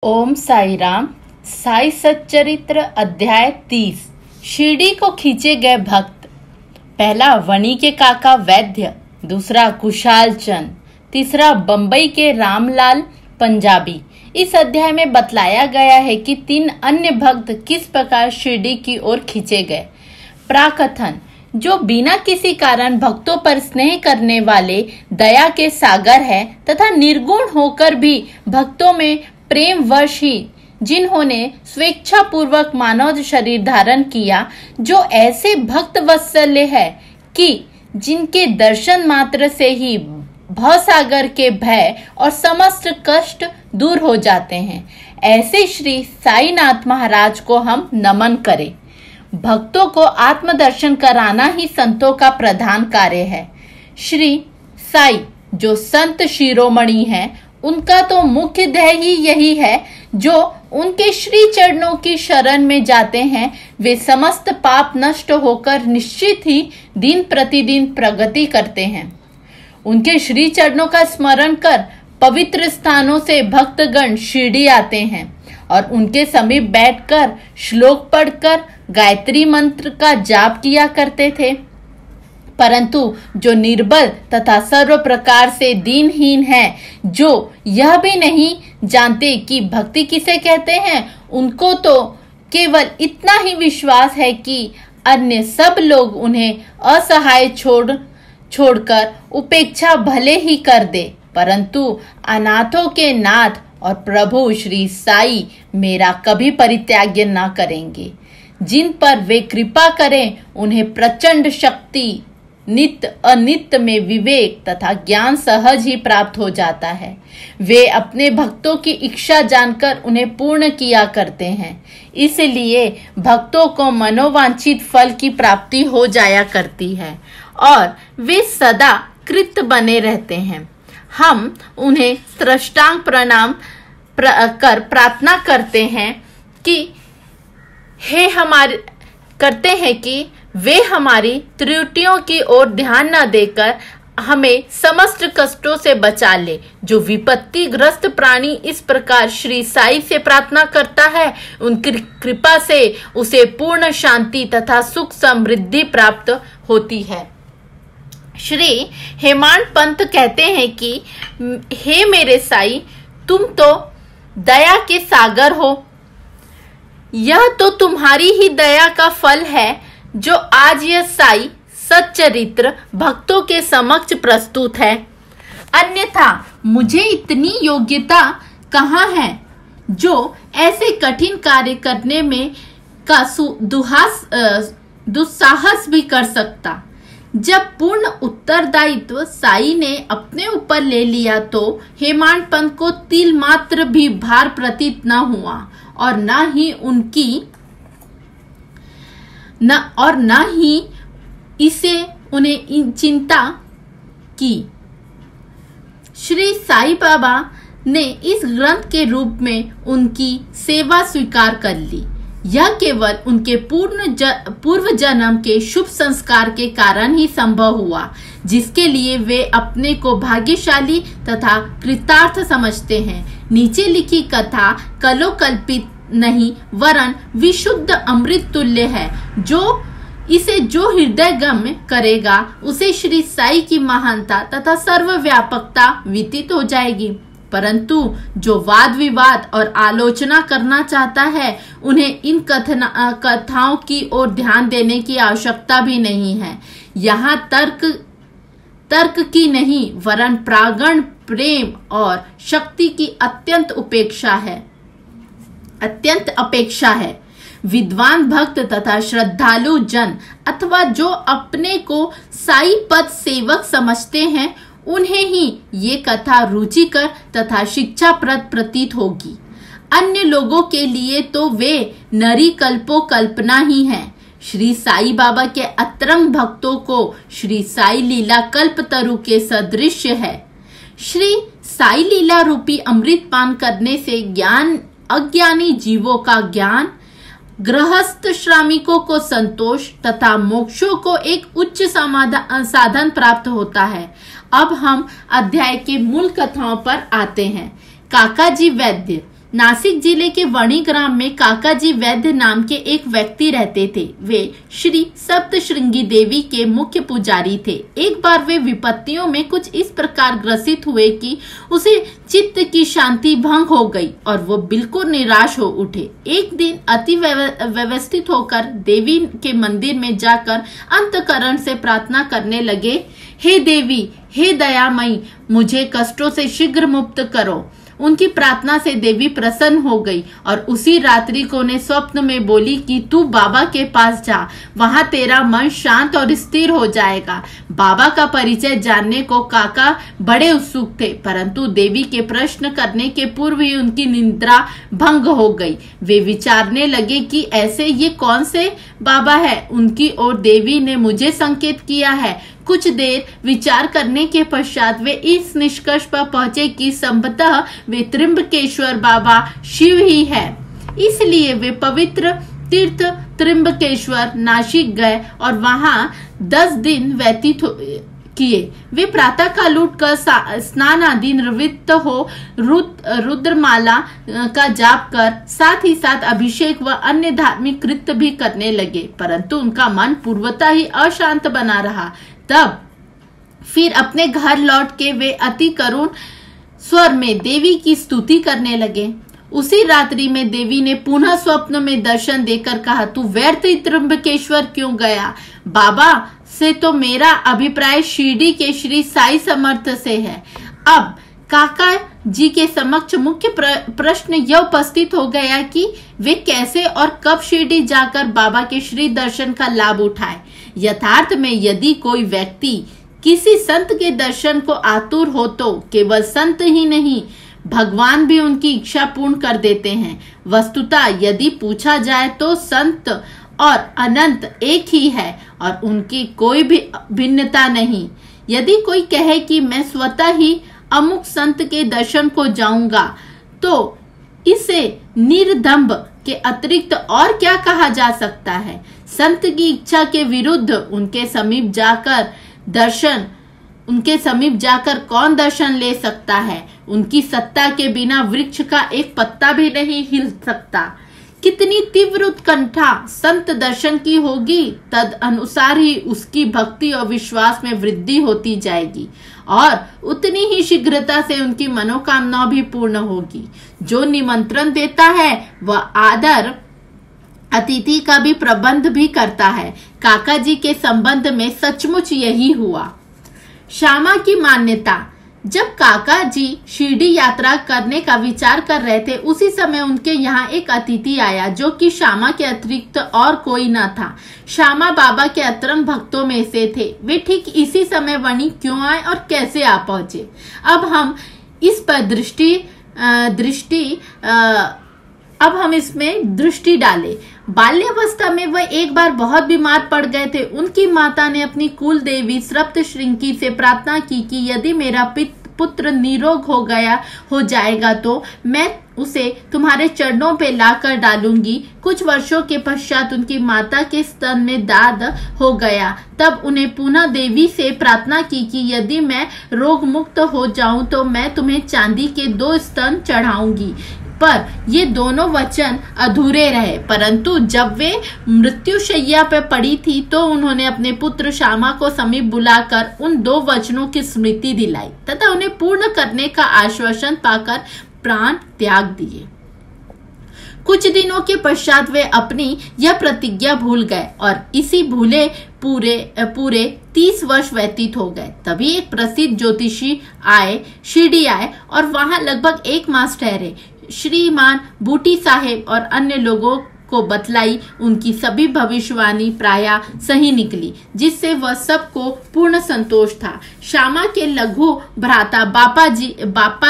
ओम साई राम। साई सच्चरित्र अध्याय 30। शिरडी को खींचे गए भक्त। पहला वनी के काका वैद्य, दूसरा कुशाल चंद, तीसरा बंबई के रामलाल पंजाबी। इस अध्याय में बतलाया गया है कि 3 अन्य भक्त किस प्रकार शिरडी की ओर खींचे गए। प्राकथन: जो बिना किसी कारण भक्तों पर स्नेह करने वाले दया के सागर है तथा निर्गुण होकर भी भक्तों में प्रेम वर्ष ही जिन्होंने स्वेच्छा पूर्वक मानव शरीर धारण किया, जो ऐसे भक्त वत्सल्य है कि जिनके दर्शन मात्र से ही भवसागर के भय और समस्त कष्ट दूर हो जाते हैं, ऐसे श्री साईनाथ महाराज को हम नमन करें। भक्तों को आत्मदर्शन कराना ही संतों का प्रधान कार्य है। श्री साई जो संत शिरोमणि हैं, उनका तो मुख्य ध्येय ही यही है। जो उनके श्री चरणों की शरण में जाते हैं, वे समस्त पाप नष्ट होकर निश्चित ही दिन प्रतिदिन प्रगति करते हैं। उनके श्री चरणों का स्मरण कर पवित्र स्थानों से भक्तगण शिरडी आते हैं और उनके समीप बैठकर श्लोक पढ़कर गायत्री मंत्र का जाप किया करते थे। परंतु जो निर्बल तथा सर्व प्रकार से दीनहीन हैं, जो यह भी नहीं जानते कि भक्ति किसे कहते हैं, उनको तो केवल इतना ही विश्वास है कि अन्य सब लोग उन्हें असहाय छोड़कर उपेक्षा भले ही कर दे, परंतु अनाथों के नाथ और प्रभु श्री साई मेरा कभी परित्याग न करेंगे। जिन पर वे कृपा करें, उन्हें प्रचंड शक्ति, नित्य अनित्य में विवेक तथा ज्ञान सहज ही प्राप्त हो जाता है। वे अपने भक्तों की इच्छा जानकर उन्हें पूर्ण किया करते हैं, इसलिए भक्तों को मनोवांछित फल की प्राप्ति हो जाया करती है और वे सदा कृत बने रहते हैं। हम उन्हें साष्टांग प्रणाम कर प्रार्थना करते हैं कि वे हमारी त्रुटियों की ओर ध्यान न देकर हमें समस्त कष्टों से बचा ले। जो विपत्तिग्रस्त प्राणी इस प्रकार श्री साई से प्रार्थना करता है, उनकी कृपा से उसे पूर्ण शांति तथा सुख समृद्धि प्राप्त होती है। श्री हेमांत पंत कहते हैं कि हे मेरे साई, तुम तो दया के सागर हो। यह तो तुम्हारी ही दया का फल है जो आज यह साई सच्चरित्र भक्तों के समक्ष प्रस्तुत है। अन्यथा मुझे इतनी योग्यता कहाँ है जो ऐसे कठिन कार्य करने में का दुस्साहस भी कर सकता। जब पूर्ण उत्तरदायित्व साई ने अपने ऊपर ले लिया, तो हेमांत पंत को तिल मात्र भी भार प्रतीत न हुआ और न ही इसे उन्हें चिंता की। श्री साई बाबा ने इस ग्रंथ के रूप में उनकी सेवा स्वीकार कर ली। यह केवल उनके पूर्व जन्म के शुभ संस्कार के कारण ही संभव हुआ, जिसके लिए वे अपने को भाग्यशाली तथा कृतार्थ समझते हैं। नीचे लिखी कथा कल्पित नहीं वरन विशुद्ध अमृत तुल्य है। जो हृदय गम्य करेगा, उसे श्री साई की महानता तथा सर्वव्यापकता विदित हो जाएगी। परंतु जो वाद विवाद और आलोचना करना चाहता है, उन्हें इन कथाओं की ओर ध्यान देने की आवश्यकता भी नहीं है। यहाँ तर्क की नहीं वरन प्रागण प्रेम और शक्ति की अत्यंत अपेक्षा है। विद्वान भक्त तथा श्रद्धालु जन अथवा जो अपने को साई पद सेवक समझते हैं, उन्हें ही ये कथा रुचिकर तथा शिक्षाप्रद प्रतीत होगी। अन्य लोगों के लिए तो वे नरी कल्पना ही है। श्री साई बाबा के अतरंग भक्तों को श्री साई लीला कल्पतरु के सदृश है। श्री साई लीला रूपी अमृत पान करने से अज्ञानी जीवों का ज्ञान, गृहस्थ श्रमिकों को संतोष तथा मोक्षों को एक उच्च साधन प्राप्त होता है। अब हम अध्याय के मूल कथाओं पर आते हैं। काकाजी वैद्य नासिक जिले के वणी ग्राम में काकाजी वैद्य नाम के एक व्यक्ति रहते थे। वे श्री सप्तशृंगी देवी के मुख्य पुजारी थे। एक बार वे विपत्तियों में कुछ इस प्रकार ग्रसित हुए कि उसे चित्त की शांति भंग हो गई और वो बिल्कुल निराश हो उठे। एक दिन अति व्यवस्थित होकर देवी के मंदिर में जाकर अंतःकरण से प्रार्थना करने लगे, हे देवी, हे दयामयी, मुझे कष्टों से शीघ्र मुक्त करो। उनकी प्रार्थना से देवी प्रसन्न हो गई और उसी रात्रि को उन्हें स्वप्न में बोली कि तू बाबा के पास जा, वहां तेरा मन शांत और स्थिर हो जाएगा। बाबा का परिचय जानने को काका बड़े उत्सुक थे, परंतु देवी के प्रश्न करने के पूर्व ही उनकी निद्रा भंग हो गई। वे विचारने लगे कि ऐसे ये कौन से बाबा है। उनकी ओर देवी ने मुझे संकेत किया है। कुछ देर विचार करने के पश्चात वे इस निष्कर्ष पर पहुंचे कि संभवतः वे त्र्यंबकेश्वर बाबा शिव ही है। इसलिए वे पवित्र तीर्थ त्र्यंबकेश्वर नासिक गए और वहां 10 दिन व्यतीत किए। वे प्रातः काल उठकर स्नान आदि निवृत्त हो रुद्रमाला का जाप कर साथ ही साथ अभिषेक व अन्य धार्मिक कृत्य भी करने लगे, परंतु उनका मन पूर्वतः ही अशांत बना रहा। तब फिर अपने घर लौट के वे अति करुण स्वर में देवी की स्तुति करने लगे। उसी रात्रि में देवी ने पुनः स्वप्न में दर्शन देकर कहा, तू व्यर्थ त्र्यंबकेश्वर क्यों गया? बाबा से तो मेरा अभिप्राय शिरडी के श्री साई समर्थ से है। अब काका जी के समक्ष मुख्य प्रश्न यह उपस्थित हो गया कि वे कैसे और कब शिरडी जाकर बाबा के श्री दर्शन का लाभ उठाए। यथार्थ में यदि कोई व्यक्ति किसी संत के दर्शन को आतुर हो तो केवल संत ही नहीं, भगवान भी उनकी इच्छा पूर्ण कर देते हैं। वस्तुतः यदि पूछा जाए तो संत और अनंत एक ही है और उनकी कोई भी भिन्नता नहीं। यदि कोई कहे कि मैं स्वतः ही अमुक संत के दर्शन को जाऊंगा तो इसे निर्दंभ के अतिरिक्त और क्या कहा जा सकता है? संत की इच्छा के विरुद्ध उनके समीप जाकर कौन दर्शन ले सकता है? उनकी सत्ता के बिना वृक्ष का एक पत्ता भी नहीं हिल सकता। कितनी तीव्र उत्कंठा संत दर्शन की होगी, तद अनुसार ही उसकी भक्ति और विश्वास में वृद्धि होती जाएगी और उतनी ही शीघ्रता से उनकी मनोकामना भी पूर्ण होगी। जो निमंत्रण देता है वह आदर अतिथि का भी प्रबंध भी करता है। काका जी के संबंध में सचमुच यही हुआ। श्यामा की मान्यता। जब काका जी शिरडी यात्रा करने का विचार कर रहे थे, उसी समय उनके यहाँ एक अतिथि आया जो कि श्यामा के अतिरिक्त और कोई न था। श्यामा बाबा के अतरंग भक्तों में से थे। वे ठीक इसी समय वणी क्यों आए और कैसे आ पहुंचे, अब हम इस पर दृष्टि डालें। बाल्यावस्था में वह एक बार बहुत बीमार पड़ गए थे। उनकी माता ने अपनी कुल देवी सप्तशृंगी से प्रार्थना की कि यदि मेरा पुत्र निरोग हो जाएगा तो मैं उसे तुम्हारे चरणों पे लाकर डालूंगी। कुछ वर्षों के पश्चात उनकी माता के स्तन में दाद हो गया। तब उन्हें पुनः देवी से प्रार्थना की कि यदि मैं रोग मुक्त हो जाऊं तो मैं तुम्हें चांदी के 2 स्तन चढ़ाऊंगी। पर ये दोनों वचन अधूरे रहे। परंतु जब वे मृत्युशैया पर पड़ी थी तो उन्होंने अपने पुत्र श्यामा को समीप बुलाकर उन 2 वचनों की स्मृति दिलाई तथा उन्हें पूर्ण करने का आश्वासन पाकर प्राण त्याग दिए। कुछ दिनों के पश्चात वे अपनी यह प्रतिज्ञा भूल गए और इसी भूले पूरे 30 वर्ष व्यतीत हो गए। तभी एक प्रसिद्ध ज्योतिषी शिरडी आए और वहां लगभग 1 मास ठहरे। श्रीमान बूटी साहेब और अन्य लोगों को बतलाई। उनकी सभी भविष्यवाणी प्रायः सही निकली, जिससे वह सबको पूर्ण संतोष था। श्यामा के लघु भ्राता बापा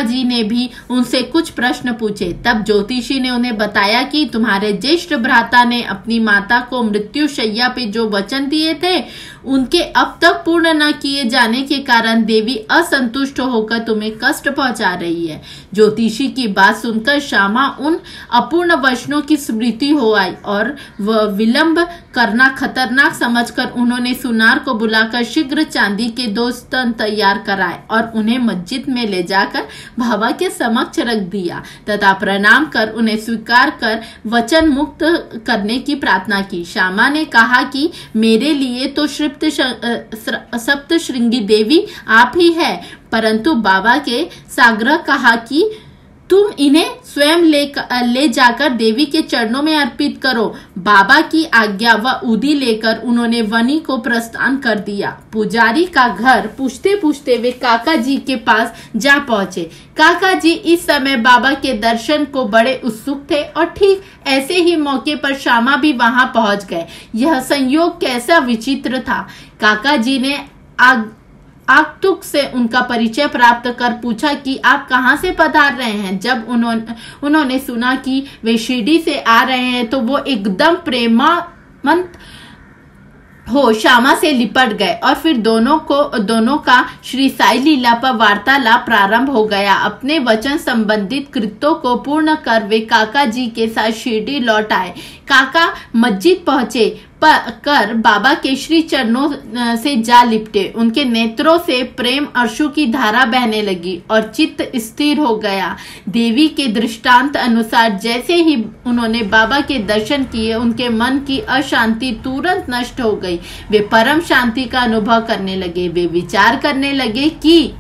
जी ने भी उनसे कुछ प्रश्न पूछे। तब ज्योतिषी ने उन्हें बताया कि तुम्हारे ज्येष्ठ भ्राता ने अपनी माता को मृत्युशैया पे जो वचन दिए थे उनके अब तक पूर्ण न किए जाने के कारण देवी असंतुष्ट होकर तुम्हें कष्ट पहुंचा रही है। ज्योतिषी की बात सुनकर श्यामा उन अपूर्ण वचनों की स्मृति हो आई और वह विलंब करना खतरनाक समझकर उन्होंने सुनार को बुलाकर शीघ्र चांदी के 2 स्तन तैयार कराए और उन्हें मस्जिद में ले जाकर बाबा के समक्ष रख दिया तथा प्रणाम कर उन्हें स्वीकार कर वचन मुक्त करने की प्रार्थना की। श्यामा ने कहा कि मेरे लिए तो सप्त श्रृंगी देवी आप ही है, परंतु बाबा के साग्रह कहा कि तुम इन्हें स्वयं ले जाकर देवी के चरणों में अर्पित करो। बाबा की आज्ञा व उदी लेकर उन्होंने वनी को प्रस्थान कर दिया। पुजारी का घर पूछते पूछते वे काका जी के पास जा पहुंचे। काका जी इस समय बाबा के दर्शन को बड़े उत्सुक थे और ठीक ऐसे ही मौके पर श्यामा भी वहां पहुंच गए। यह संयोग कैसा विचित्र था। काका जी ने आगतुक से उनका परिचय प्राप्त कर पूछा कि आप कहां से पधार रहे हैं। जब उन्होंने सुना कि वे शिरडी से आ रहे हैं तो वो एकदम प्रेमामंत हो श्यामा से लिपट गए और फिर दोनों का श्री साई लीला पर वार्तालाप प्रारंभ हो गया। अपने वचन संबंधित कृत्यों को पूर्ण कर वे काका जी के साथ शिरडी लौट आए। काका मस्जिद पहुंचे कर बाबा के श्री चरणों से जा लिपटे। उनके नेत्रों से प्रेम अश्रु की धारा बहने लगी और चित्त स्थिर हो गया। देवी के दृष्टांत अनुसार जैसे ही उन्होंने बाबा के दर्शन किए उनके मन की अशांति तुरंत नष्ट हो गई। वे परम शांति का अनुभव करने लगे। वे विचार करने लगे कि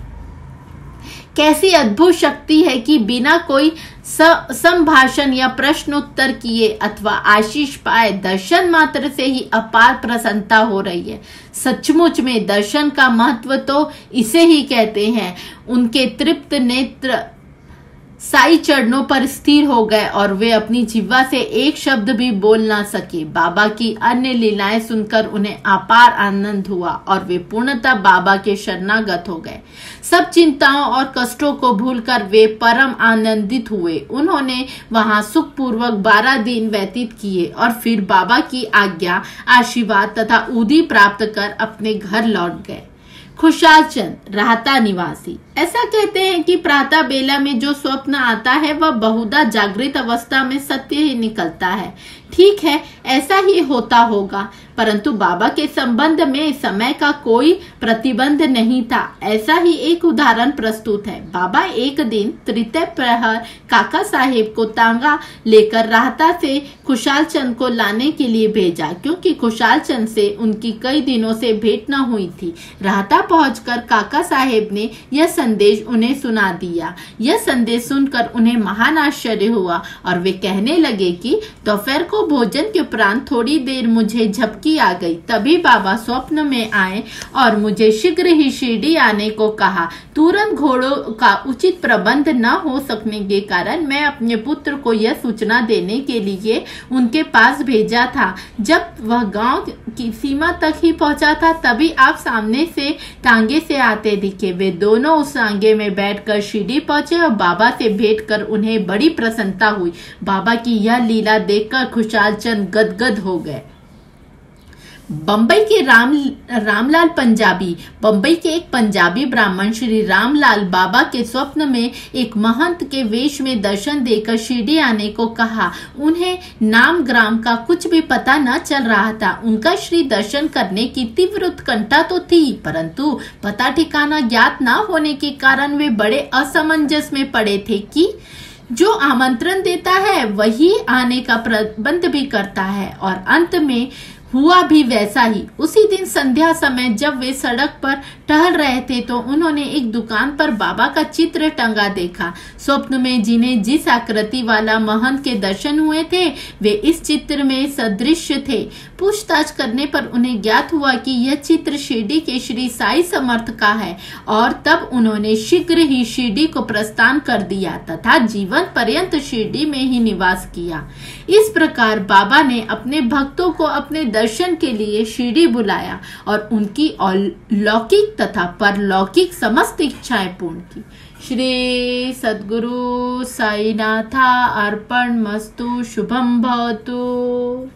कैसी अद्भुत शक्ति है कि बिना कोई संभाषण या प्रश्नोत्तर किए अथवा आशीष पाए दर्शन मात्र से ही अपार प्रसन्नता हो रही है। सचमुच में दर्शन का महत्व तो इसे ही कहते हैं। उनके तृप्त नेत्र साई चरणों पर स्थिर हो गए और वे अपनी जिह्वा से एक शब्द भी बोल ना सके। बाबा की अन्य लीलाएं सुनकर उन्हें अपार आनंद हुआ और वे पूर्णतः बाबा के शरणागत हो गए। सब चिंताओं और कष्टों को भूलकर वे परम आनंदित हुए। उन्होंने वहां सुखपूर्वक 12 दिन व्यतीत किए और फिर बाबा की आज्ञा, आशीर्वाद तथा उदी प्राप्त कर अपने घर लौट गए। खुशाल चंद राहता निवासी। ऐसा कहते हैं कि प्रातः बेला में जो स्वप्न आता है वह बहुधा जागृत अवस्था में सत्य ही निकलता है। ठीक है, ऐसा ही होता होगा, परंतु बाबा के संबंध में समय का कोई प्रतिबंध नहीं था। ऐसा ही एक उदाहरण प्रस्तुत है। बाबा एक दिन तृतीय प्रहर काका साहेब को तांगा लेकर राहता से खुशाल चंद को लाने के लिए भेजा, क्योंकि खुशाल चंद से उनकी कई दिनों से भेंट न हुई थी। राहता पहुंचकर काका साहेब ने यह संदेश उन्हें सुना दिया। यह संदेश सुनकर उन्हें महान आश्चर्य हुआ और वे कहने लगे कि दोपहर को भोजन के उपरांत थोड़ी देर मुझे झपकी आ गई। तभी बाबा स्वप्न में आए और मुझे शीघ्र ही शिरडी आने को कहा। तुरंत घोड़ों का उचित प्रबंध न हो सकने के कारण मैं अपने पुत्र को यह सूचना देने के लिए उनके पास भेजा था। जब वह गांव की सीमा तक ही पहुंचा था तभी आप सामने से तांगे से आते दिखे। वे दोनों उस तांगे में बैठकर शिरडी पहुंचे और बाबा से भेंट कर उन्हें बड़ी प्रसन्नता हुई। बाबा की यह लीला देखकर खुशाल चंद गदगद हो गए। बम्बई के रामलाल पंजाबी। बम्बई के एक पंजाबी ब्राह्मण श्री रामलाल बाबा के स्वप्न में एक महंत के वेश में दर्शन देकर शिरडी आने को कहा। उन्हें नाम ग्राम का कुछ भी पता न चल रहा था। उनका श्री दर्शन करने की तीव्र उत्कंठा तो थी, परंतु पता ठिकाना ज्ञात न होने के कारण वे बड़े असमंजस में पड़े थे कि जो आमंत्रण देता है वही आने का प्रबंध भी करता है, और अंत में हुआ भी वैसा ही। उसी दिन संध्या समय जब वे सड़क पर टहल रहे थे तो उन्होंने एक दुकान पर बाबा का चित्र टंगा देखा। स्वप्न में जिन्हें जिस आकृति वाला महंत के दर्शन हुए थे वे इस चित्र में सदृश थे। पूछताछ करने पर उन्हें ज्ञात हुआ कि यह चित्र शिरडी के श्री साई समर्थ का है, और तब उन्होंने शीघ्र ही शिरडी को प्रस्थान कर दिया तथा जीवन पर्यंत शिरडी में ही निवास किया। इस प्रकार बाबा ने अपने भक्तों को अपने दर्शन के लिए शिरडी बुलाया और उनकी लौकिक तथा परलौकिक समस्त इच्छाएं पूर्ण की। श्री सद्गुरु साईनाथा अर्पण मस्तु। शुभम भवतु।